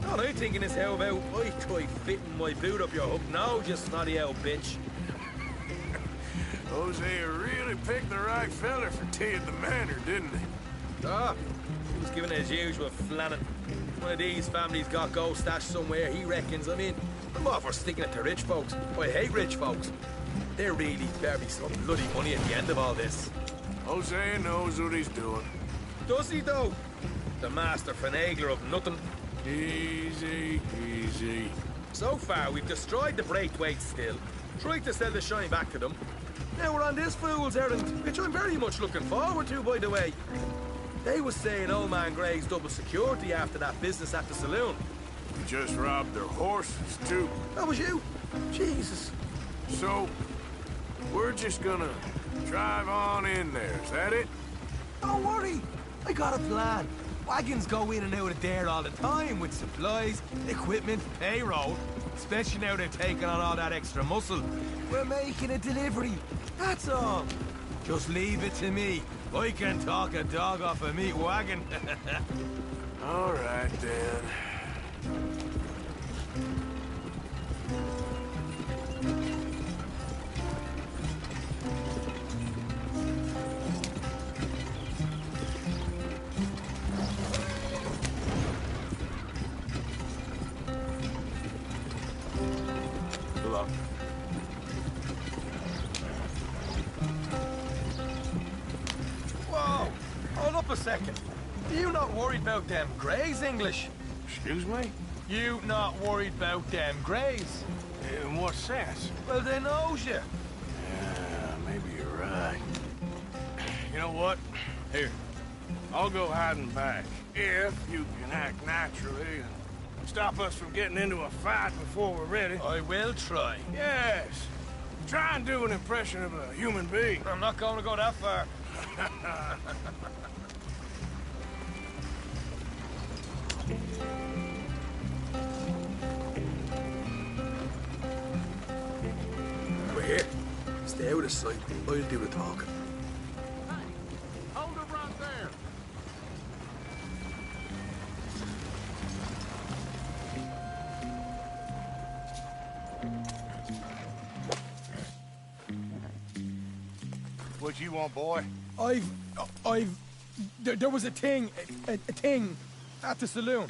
All I'm thinking is how about I try fitting my boot up your hook now, you snotty old bitch. Hosea really picked the right feller for tea at the manor, didn't he? Ah, he was giving it his usual flannin'. One of these families got gold stashed somewhere, he reckons. I mean, I'm all for sticking it to rich folks. I hate rich folks. There really better be some bloody money at the end of all this. Hosea knows what he's doing. Does he, though? The master finagler of nothing. Easy, easy. So far, we've destroyed the Braithwaites still. Tried to sell the shine back to them. Now we're on this fool's errand, which I'm very much looking forward to, by the way. They was saying old man Gray's double security after that business at the saloon. We just robbed their horses, too. That was you? Jesus. So, we're just gonna drive on in there, is that it? Don't worry. I got a plan. Wagons go in and out of there all the time with supplies, equipment, payroll. Especially now they're taking on all that extra muscle. We're making a delivery. That's all. Just leave it to me. I can talk a dog off a meat wagon. All right, then. Good luck. Whoa! Hold up a second. Are you not worried about them Gray's English? Excuse me? You not worried about them greys? In what sense? Well, they knows you. Yeah, maybe you're right. You know what? Here, I'll go hiding back. If you can act naturally and stop us from getting into a fight before we're ready. I will try. Yes. Try and do an impression of a human being. I'm not going to go that far. We're here. Stay out of sight. I'll do the talking. Hold it right there. What you want, boy? There was a thing at the saloon.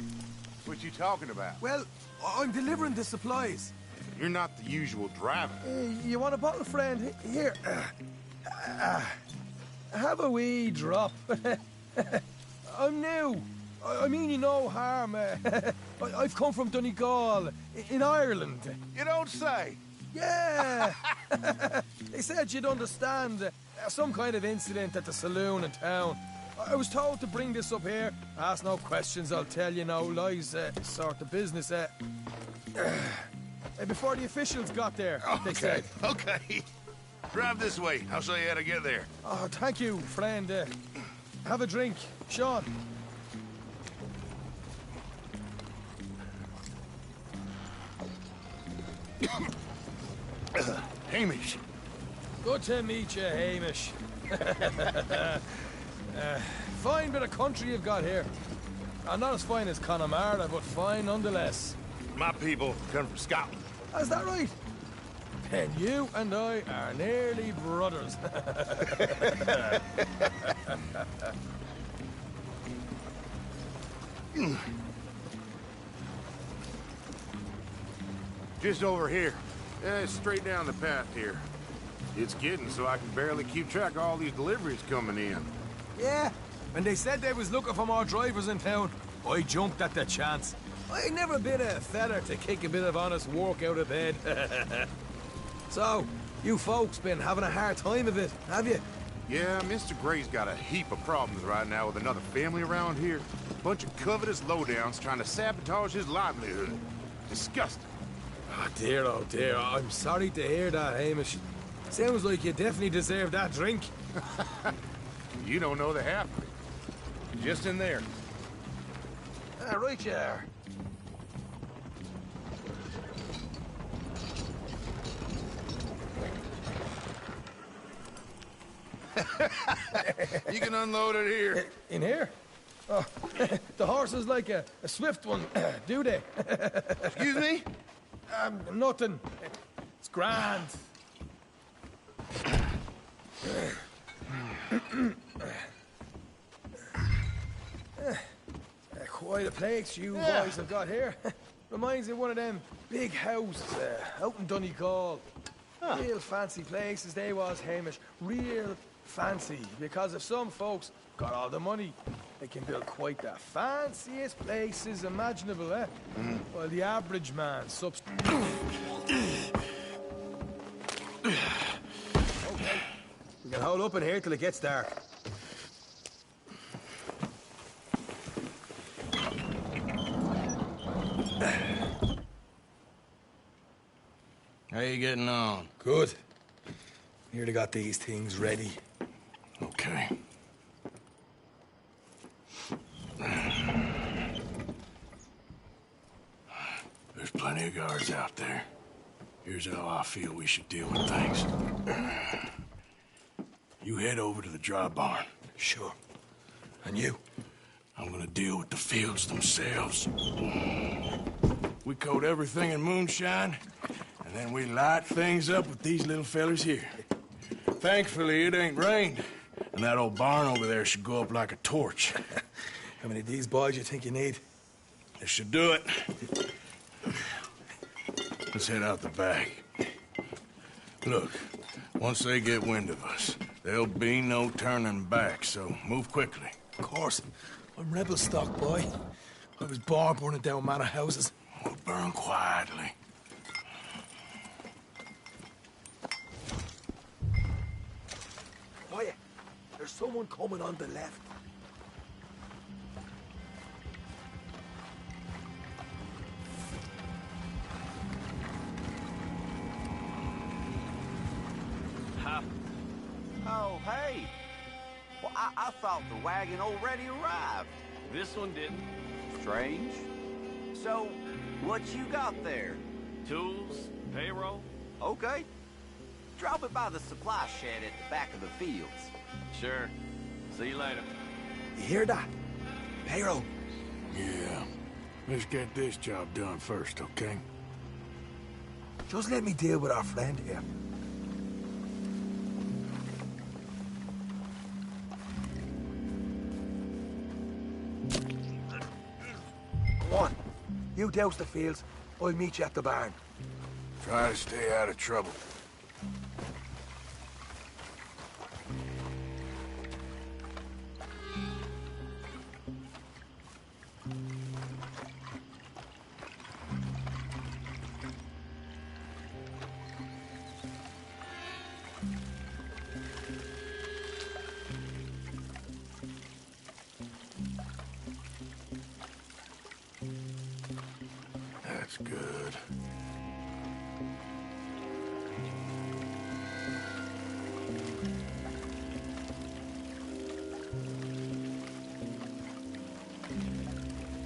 What you talking about? Well, I'm delivering the supplies. You're not the usual driver. You want a bottle, friend? Here. Have a wee drop. I'm new. I mean you no harm. I've come from Donegal, in Ireland. You don't say. Yeah. They said you'd understand. Some kind of incident at the saloon in town. I was told to bring this up here. Ask no questions, I'll tell you no lies. Sort of business. Before the officials got there, they said. Okay. Drive this way. I'll show you how to get there. Oh, thank you, friend. Have a drink. Sean. Hamish. Good to meet you, Hamish. Fine bit of country you've got here. Not as fine as Connemara, but fine nonetheless. My people come from Scotland. Is that right? And you and I are nearly brothers. Just over here. Straight down the path here. It's getting so I can barely keep track of all these deliveries coming in. Yeah, when they said they was looking for more drivers in town, I jumped at the chance. I never been a feller to kick a bit of honest work out of bed. So, you folks been having a hard time of it, have you? Yeah, Mr. Gray's got a heap of problems right now with another family around here. Bunch of covetous lowdowns trying to sabotage his livelihood. Disgusting. Oh dear, I'm sorry to hear that, Hamish. Sounds like you definitely deserve that drink. You don't know the half of it. Just in there. Right you are. You can unload it here. In here? Oh, the horse is like a swift one, do they? Excuse me? Nothing. It's grand. Quite a place you boys have got here. Reminds me of one of them big houses out in Donegal. Real fancy places they was, Hamish. Real fancy. Because if some folks got all the money, they can build quite the fanciest places imaginable, eh? While the average man Okay. We can hold up in here till it gets dark. How you getting on? Good. Nearly got these things ready. Okay. There's plenty of guards out there. Here's how I feel we should deal with things. You head over to the dry barn. Sure. And you? I'm gonna deal with the fields themselves. We coat everything in moonshine, and then we light things up with these little fellers here. Thankfully, it ain't rained, and that old barn over there should go up like a torch. How many of these boys you think you need? This should do it. Let's head out the back. Look, once they get wind of us, there'll be no turning back, so move quickly. Of course. I'm rebel stock, boy. I was born burning down manor houses. Burn quietly. Quiet. There's someone coming on the left. Oh, hey. Well, I thought the wagon already arrived. This one didn't. Strange. So, what you got there? Tools, payroll? Okay. Drop it by the supply shed at the back of the fields. Sure. See you later. You hear that? Payroll. Yeah. Let's get this job done first, okay? Just let me deal with our friend here. Come on. You douse the fields. I'll meet you at the barn. Try to stay out of trouble. That's good.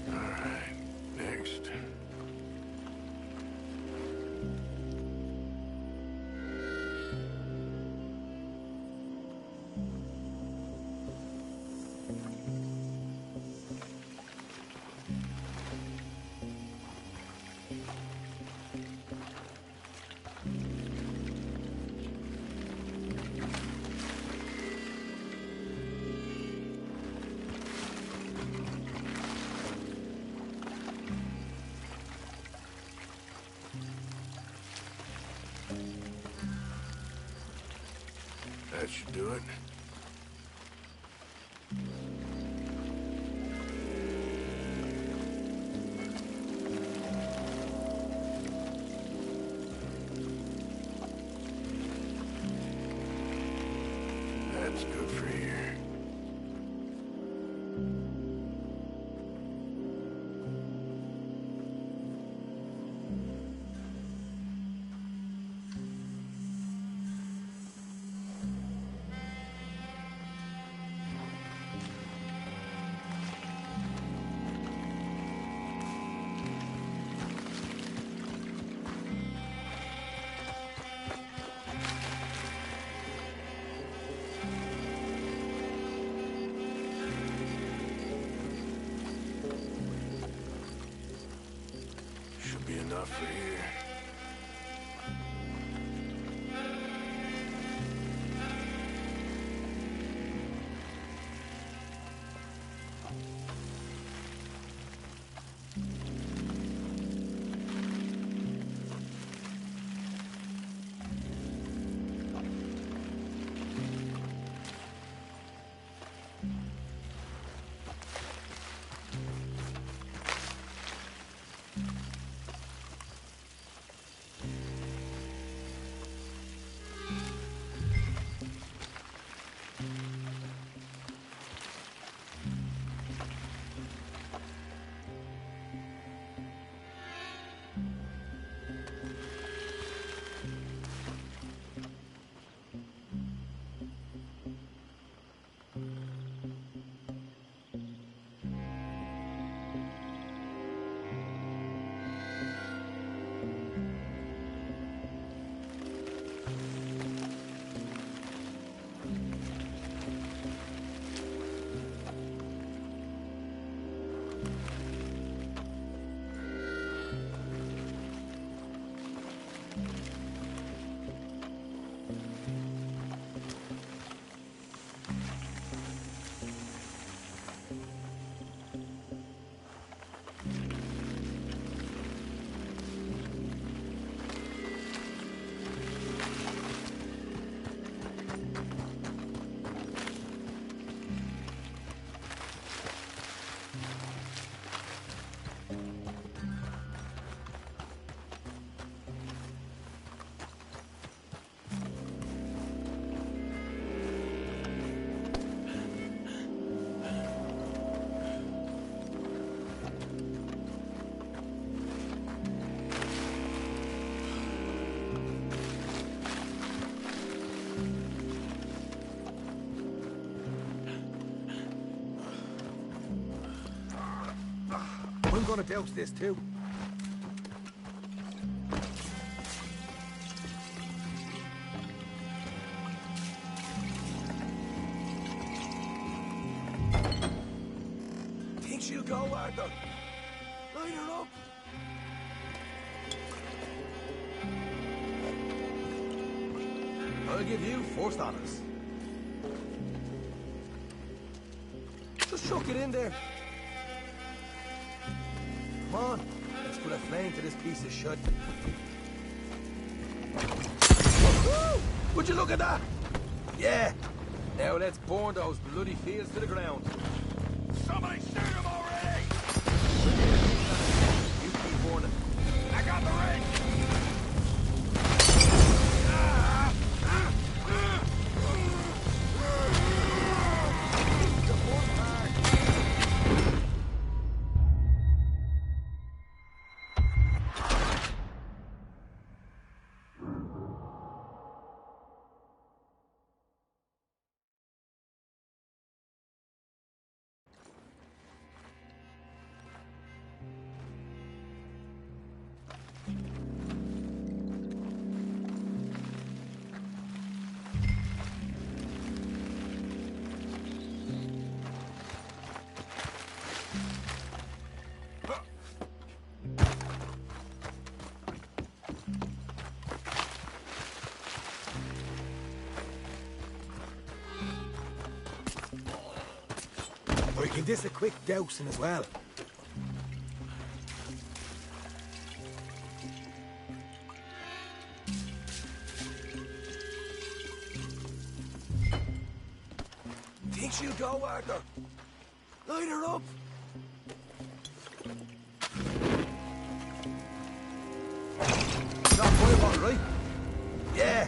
All right, next. That should do it. That's good for here. Should be enough for here. I'm gonna douse this too. Think she'll go, Arthur? Light her up. I'll give you first honors. Just chuck it in there. Come on, let's put a flame to this piece of shit. Woo! Would you look at that? Yeah. Now let's burn those bloody fields to the ground. Somebody shoot him already! You keep burning. I got the ring! Or you can this a quick dousing as well. Think she'll go, Arthur? Light her up. Not fireball, right? Yeah.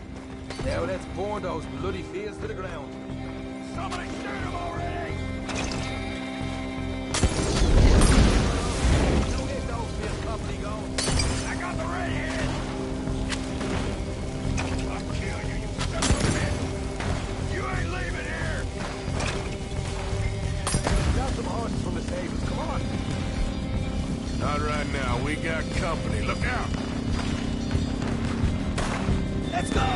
Now let's burn those bloody fields to the ground. Somebody shoot him already! Don't get those fields properly going. I got the redhead! I'll kill you, you son of a bitch! You ain't leaving here! Grab some horses from the stables, come on! Not right now, we got company. Look out! Let's go!